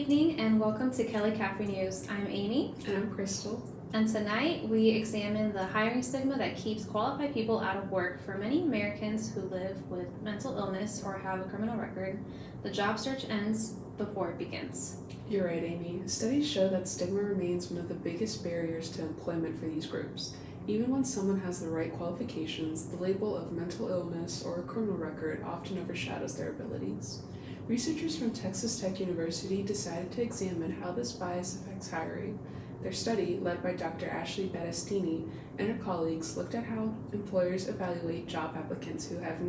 evening and welcome to Kelly Cafe News. I'm Amy. And I'm Crystal. And tonight we examine the hiring stigma that keeps qualified people out of work. For many Americans who live with mental illness or have a criminal record, the job search ends before it begins. You're right, Amy. Studies show that stigma remains one of the biggest barriers to employment for these groups. Even when someone has the right qualifications, the label of mental illness or a criminal record often overshadows their abilities. Researchers from Texas Tech University decided to examine how this bias affects hiring. Their study, led by Dr. Ashley Battistini and her colleagues, looked at how employers evaluate job applicants who have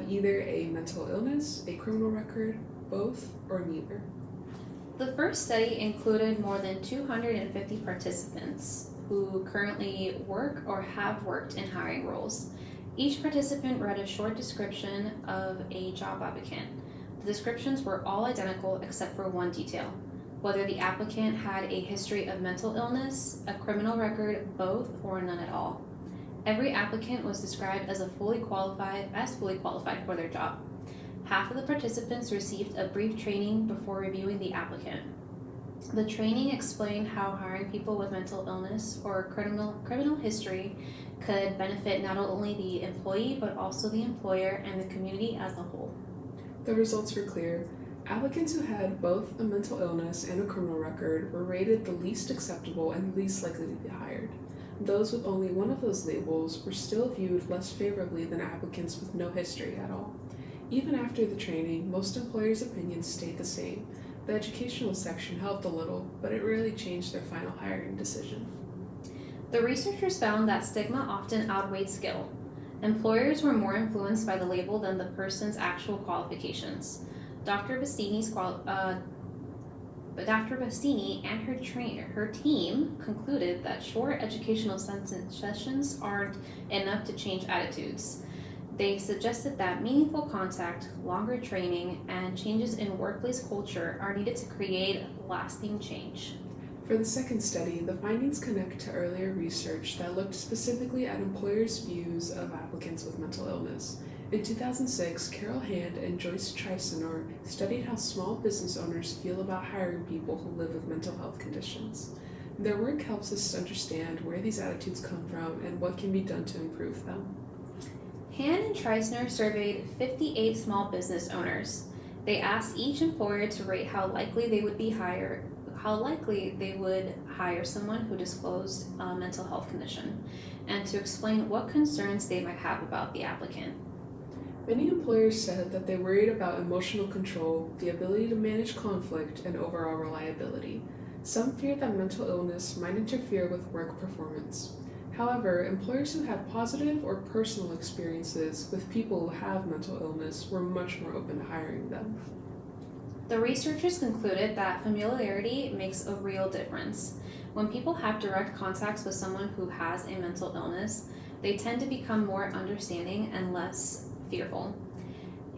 either a mental illness, a criminal record, both, or neither. The first study included more than 250 participants who currently work or have worked in hiring roles. Each participant read a short description of a job applicant. The descriptions were all identical except for one detail: whether the applicant had a history of mental illness, a criminal record, both, or none at all. Every applicant was described as fully qualified for their job. Half of the participants received a brief training before reviewing the applicant. The training explained how hiring people with mental illness or criminal history could benefit not only the employee but also the employer and the community as a whole. The results were clear. Applicants who had both a mental illness and a criminal record were rated the least acceptable and least likely to be hired. Those with only one of those labels were still viewed less favorably than applicants with no history at all. Even after the training, most employers' opinions stayed the same. The educational section helped a little, but it rarely changed their final hiring decision. The researchers found that stigma often outweighed skill. Employers were more influenced by the label than the person's actual qualifications. Dr. Bassini and her team concluded that short educational sessions aren't enough to change attitudes. They suggested that meaningful contact, longer training, and changes in workplace culture are needed to create lasting change. For the second study, the findings connect to earlier research that looked specifically at employers' views of applicants with mental illness. In 2006, Carol Hand and Joyce Trisenor studied how small business owners feel about hiring people who live with mental health conditions. Their work helps us understand where these attitudes come from and what can be done to improve them. Hand and Triesner surveyed 58 small business owners. They asked each employer to rate how likely they would hire someone who disclosed a mental health condition, and to explain what concerns they might have about the applicant. Many employers said that they worried about emotional control, the ability to manage conflict, and overall reliability. Some feared that mental illness might interfere with work performance. However, employers who had positive or personal experiences with people who have mental illness were much more open to hiring them. The researchers concluded that familiarity makes a real difference. When people have direct contacts with someone who has a mental illness, they tend to become more understanding and less fearful.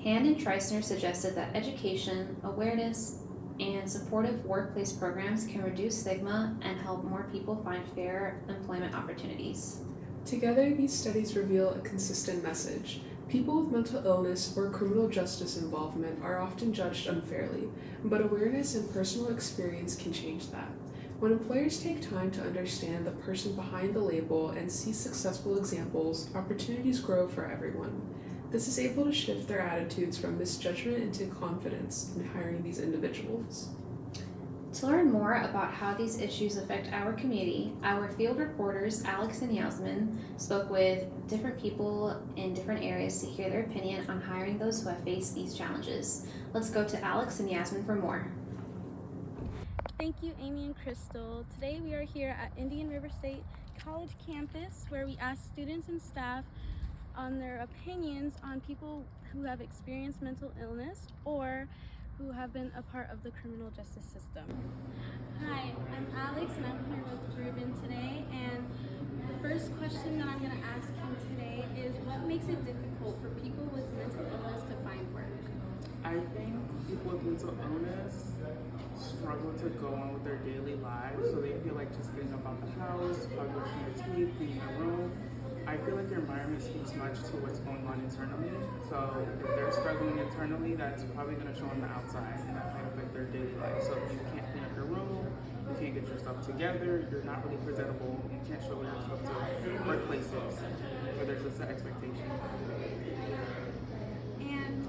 Hand and Triesner suggested that education, awareness, and supportive workplace programs can reduce stigma and help more people find fair employment opportunities. Together, these studies reveal a consistent message. People with mental illness or criminal justice involvement are often judged unfairly, but awareness and personal experience can change that. When employers take time to understand the person behind the label and see successful examples, opportunities grow for everyone. This is able to shift their attitudes from misjudgment into confidence in hiring these individuals. To learn more about how these issues affect our community, our field reporters Alex and Yasmin spoke with different people in different areas to hear their opinion on hiring those who have faced these challenges. Let's go to Alex and Yasmin for more. Thank you, Amy and Crystal. Today we are here at Indian River State College campus where we ask students and staff on their opinions on people who have experienced mental illness or who have been a part of the criminal justice system. Hi, I'm Alex and I'm here with Ruben today, and the first question that I'm going to ask him today is what makes it difficult for people with mental illness to find work? I think people with mental illness struggle to go on with their daily lives, so they feel like just getting up out the house, brushing their teeth, cleaning their room. I I feel like their environment speaks much to what's going on internally. So if they're struggling internally, that's probably going to show on the outside, and that might affect their daily life. So if you can't clean up your room, you can't get your stuff together, you're not really presentable, you can't show your stuff to workplaces where there's a set expectation. And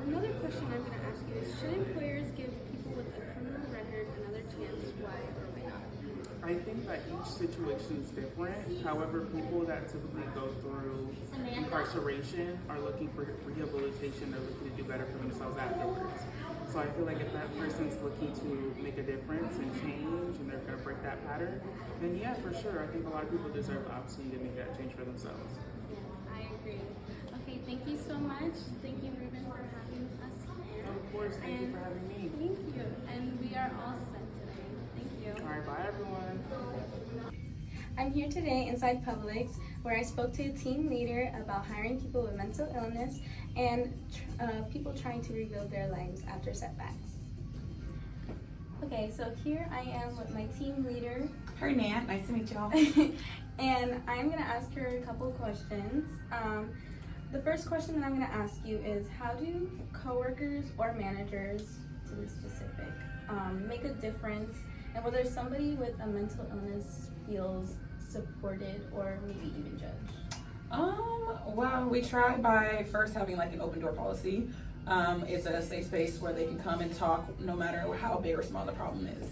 another question I'm going to ask you is, should employers give people with a criminal record another chance? Why or why not? I think that each situation is different. However, people that typically go through incarceration are looking for rehabilitation. They're looking to do better for themselves afterwards. So I feel like if that person's looking to make a difference and change and they're going to break that pattern, then yeah, for sure. I think a lot of people deserve the opportunity to make that change for themselves. I agree. Okay, thank you so much. Thank you, Ruben, for having us here. Of course, thank you for having me. Thank you. And we are all set today. Thank you. All right, bye everyone. I'm here today inside Publix, where I spoke to a team leader about hiring people with mental illness and people trying to rebuild their lives after setbacks. Okay, so here I am with my team leader. Her Nan, nice to meet y'all. And I'm gonna ask her a couple questions. The first question that I'm gonna ask you is, how do coworkers or managers, to be specific, make a difference, and whether somebody with a mental illness feels supported or maybe even judged? Well, we try by first having like an open door policy. It's a safe space where they can come and talk no matter how big or small the problem is.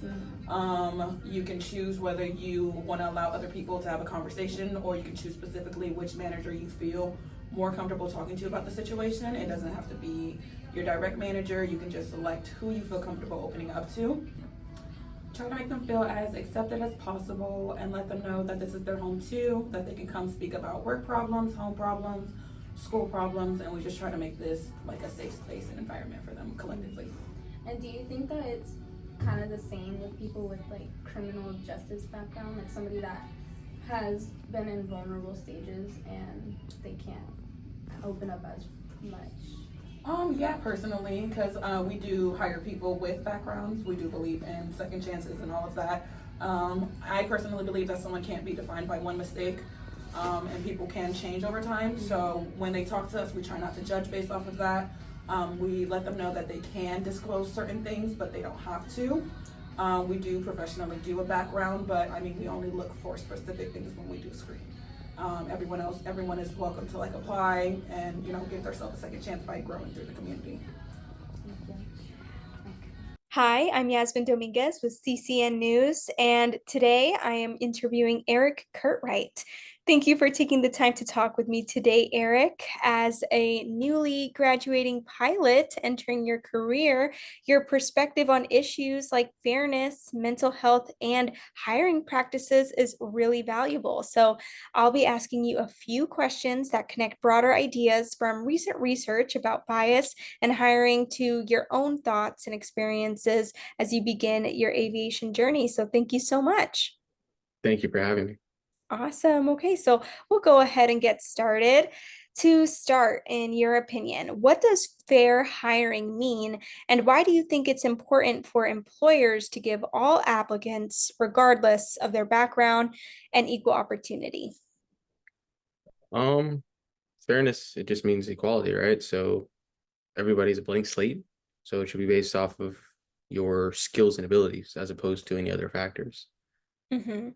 You can choose whether you want to allow other people to have a conversation, or you can choose specifically which manager you feel more comfortable talking to about the situation. It doesn't have to be your direct manager. You can just select who you feel comfortable opening up to. Try to make them feel as accepted as possible and let them know that this is their home too, that they can come speak about work problems, home problems, school problems, and we just try to make this like a safe space and environment for them collectively. And do you think that it's kind of the same with people with like criminal justice background, like somebody that has been in vulnerable stages and they can't open up as much? Yeah, personally, because we do hire people with backgrounds. We do believe in second chances and all of that. I personally believe that someone can't be defined by one mistake, and people can change over time. So when they talk to us, we try not to judge based off of that. We let them know that they can disclose certain things, but they don't have to. We do professionally do a background, but I mean, we only look for specific things when we do screen. Everyone is welcome to like apply and, you know, give themselves a second chance by growing through the community. Hi, I'm Yasmin Dominguez with CCN News, and today I am interviewing Eric Curtright. Thank you for taking the time to talk with me today, Eric. As a newly graduating pilot entering your career, your perspective on issues like fairness, mental health, and hiring practices is really valuable. So I'll be asking you a few questions that connect broader ideas from recent research about bias and hiring to your own thoughts and experiences as you begin your aviation journey. So thank you so much. Thank you for having me. Awesome. Okay, so we'll go ahead and get started. To start, in your opinion, what does fair hiring mean, and why do you think it's important for employers to give all applicants, regardless of their background, an equal opportunity? Fairness, it just means equality, right? So everybody's a blank slate. So it should be based off of your skills and abilities as opposed to any other factors. Mm-hmm.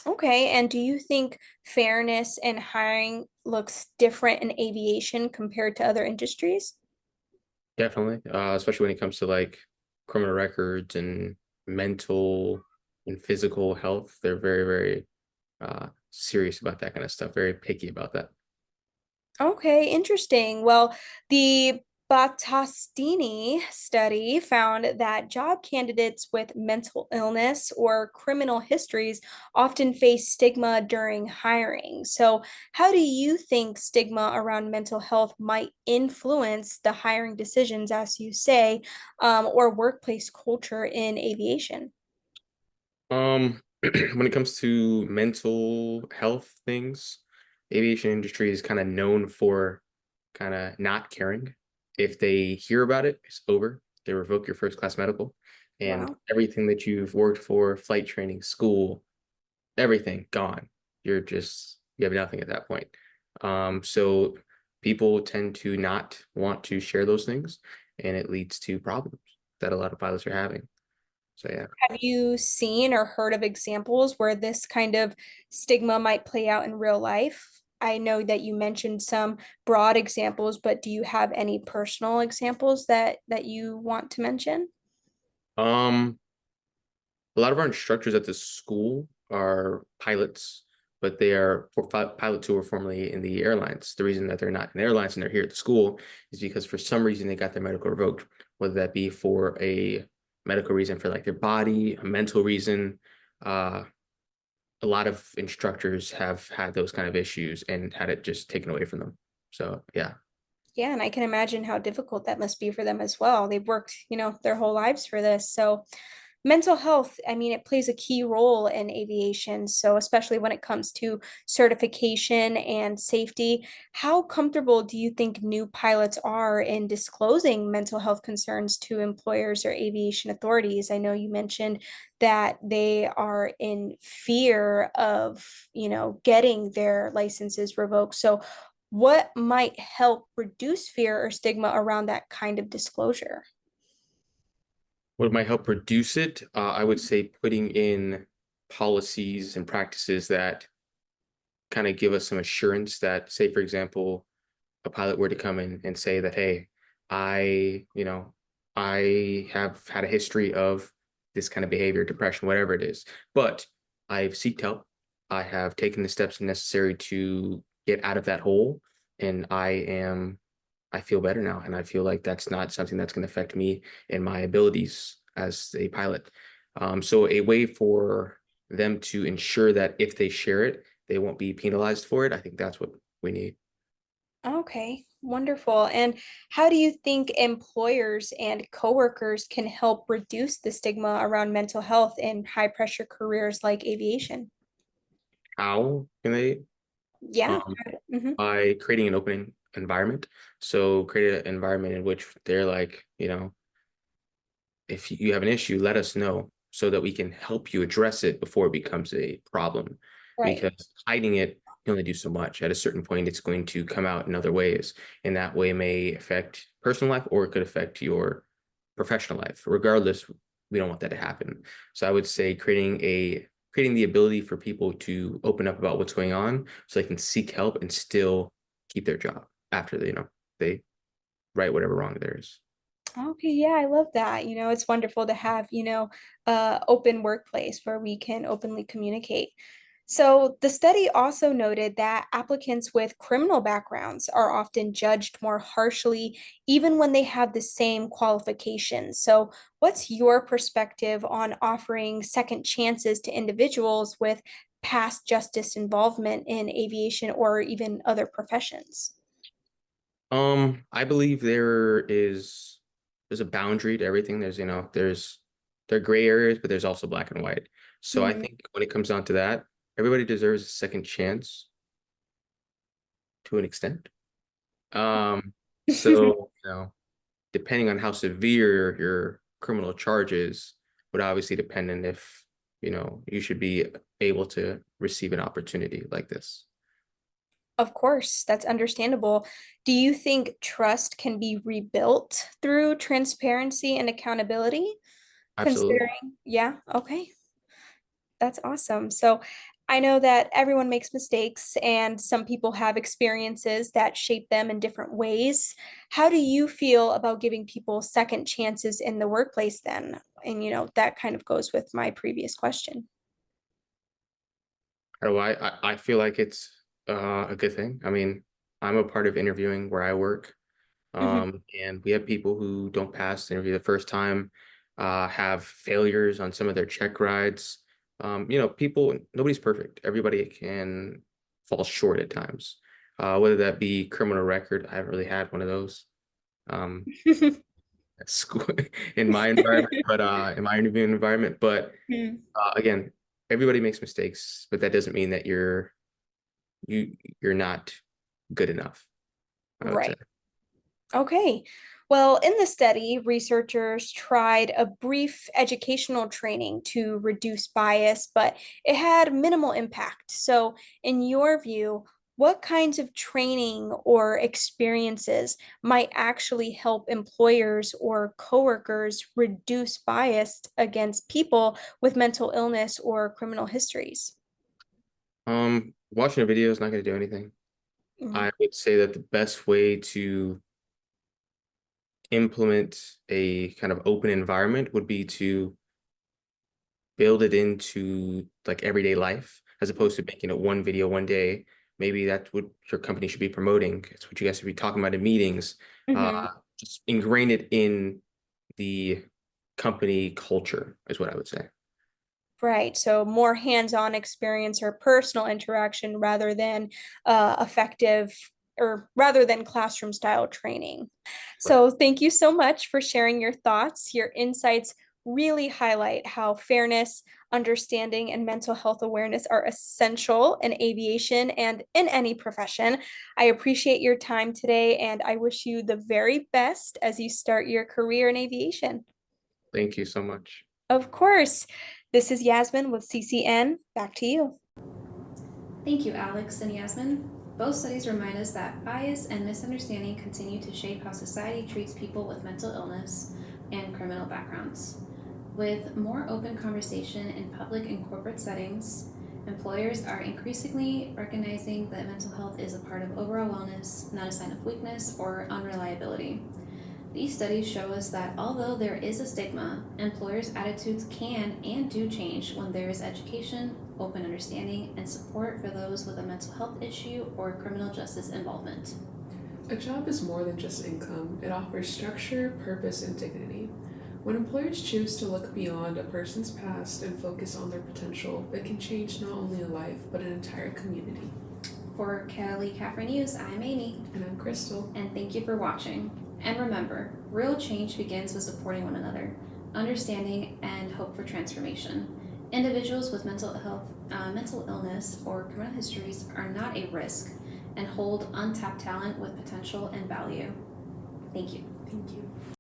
Okay, and do you think fairness in hiring looks different in aviation compared to other industries? Definitely, especially when it comes to like criminal records and mental and physical health. They're very, very serious about that kind of stuff, very picky about that. Okay, interesting. Well, the Battistini study found that job candidates with mental illness or criminal histories often face stigma during hiring. So, how do you think stigma around mental health might influence the hiring decisions, as you say, or workplace culture in aviation? When it comes to mental health things, aviation industry is kind of known for kind of not caring. If they hear about it, it's over. They revoke your first class medical, and Wow. everything that you've worked for, flight training, school, everything gone. You're just you have nothing at that point. So people tend to not want to share those things, and it leads to problems that a lot of pilots are having. So yeah. Have you seen or heard of examples where this kind of stigma might play out in real life? I know that you mentioned some broad examples, but do you have any personal examples that you want to mention? Um, a lot of our instructors at the school are pilots, but they are pilots who were formerly in the airlines. The reason that they're not in airlines and they're here at the school is because for some reason they got their medical revoked, whether that be for a medical reason for like their body, a mental reason. A lot of instructors have had those kind of issues and had it just taken away from them. So yeah. Yeah, and I can imagine how difficult that must be for them as well. They've worked, their whole lives for this. So mental health, I mean, it plays a key role in aviation. So especially when it comes to certification and safety, how comfortable do you think new pilots are in disclosing mental health concerns to employers or aviation authorities? I know you mentioned that they are in fear of, getting their licenses revoked. So what might help reduce fear or stigma around that kind of disclosure? What might help reduce it? I would say putting in policies and practices that kind of give us some assurance that, say, for example, a pilot were to come in and say that, hey, I have had a history of this kind of behavior, depression, whatever it is, but I've sought help. I have taken the steps necessary to get out of that hole, and I feel better now, and I feel like that's not something that's going to affect me and my abilities as a pilot. So a way for them to ensure that if they share it, they won't be penalized for it. I think that's what we need. Okay, wonderful. And how do you think employers and coworkers can help reduce the stigma around mental health in high pressure careers like aviation? How can they? Yeah. Um, Mhm. by creating an open environment. So create an environment in which they're like, if you have an issue, let us know so that we can help you address it before it becomes a problem. Right. Because hiding it, you only do so much. At a certain point, it's going to come out in other ways. And that way may affect personal life or it could affect your professional life. Regardless, we don't want that to happen. So I would say creating the ability for people to open up about what's going on so they can seek help and still keep their job after they right whatever wrong there is. Okay, yeah, I love that. It's wonderful to have, open workplace where we can openly communicate. So the study also noted that applicants with criminal backgrounds are often judged more harshly, even when they have the same qualifications. So what's your perspective on offering second chances to individuals with past justice involvement in aviation or even other professions? I believe there's a boundary to everything. There are gray areas, but there's also black and white. So I Mhm. think when it comes down to that, everybody deserves a second chance to an extent. So depending on how severe your criminal charge is, would obviously depend on if, you should be able to receive an opportunity like this. Of course, that's understandable. Do you think trust can be rebuilt through transparency and accountability? Absolutely. Yeah, okay, that's awesome. So I know that everyone makes mistakes and some people have experiences that shape them in different ways. How do you feel about giving people second chances in the workplace then? And, that kind of goes with my previous question. Oh, I feel like it's a good thing. I mean, I'm a part of interviewing where I work. Mhm. And we have people who don't pass the interview the first time, have failures on some of their check rides. Nobody's perfect. Everybody can fall short at times. Whether that be criminal record, I haven't really had one of those. Um, at school in my environment, but in my interviewing environment. But Mm. again, everybody makes mistakes, but that doesn't mean that you you're not good enough, I would say. Right. Okay. Well, in the study, researchers tried a brief educational training to reduce bias, but it had minimal impact. So, in your view, what kinds of training or experiences might actually help employers or coworkers reduce bias against people with mental illness or criminal histories? Watching a video is not going to do anything. Mhm. I would say that the best way to implement a kind of open environment would be to build it into like everyday life as opposed to making it one video one day. Maybe that's what your company should be promoting. It's what you guys should be talking about in meetings. Mhm. Just ingrain it in the company culture is what I would say. Right. So more hands-on experience or personal interaction rather than effective or rather than classroom style training. Right. So thank you so much for sharing your thoughts. Your insights really highlight how fairness, understanding, and mental health awareness are essential in aviation and in any profession. I appreciate your time today, and I wish you the very best as you start your career in aviation. Thank you so much. Of course. This is Yasmin with CCN. Back to you. Thank you, Alex and Yasmin. Both studies remind us that bias and misunderstanding continue to shape how society treats people with mental illness and criminal backgrounds. With more open conversation in public and corporate settings, employers are increasingly recognizing that mental health is a part of overall wellness, not a sign of weakness or unreliability. These studies show us that although there is a stigma, employers' attitudes can and do change when there is education, open understanding, and support for those with a mental health issue or criminal justice involvement. A job is more than just income, it offers structure, purpose, and dignity. When employers choose to look beyond a person's past and focus on their potential, it can change not only a life, but an entire community. For Kelly Caffrey News, I'm Amy. And I'm Crystal. And thank you for watching. And remember, real change begins with supporting one another, understanding, and hope for transformation. Individuals with mental illness, or criminal histories are not a risk and hold untapped talent with potential and value. Thank you. Thank you.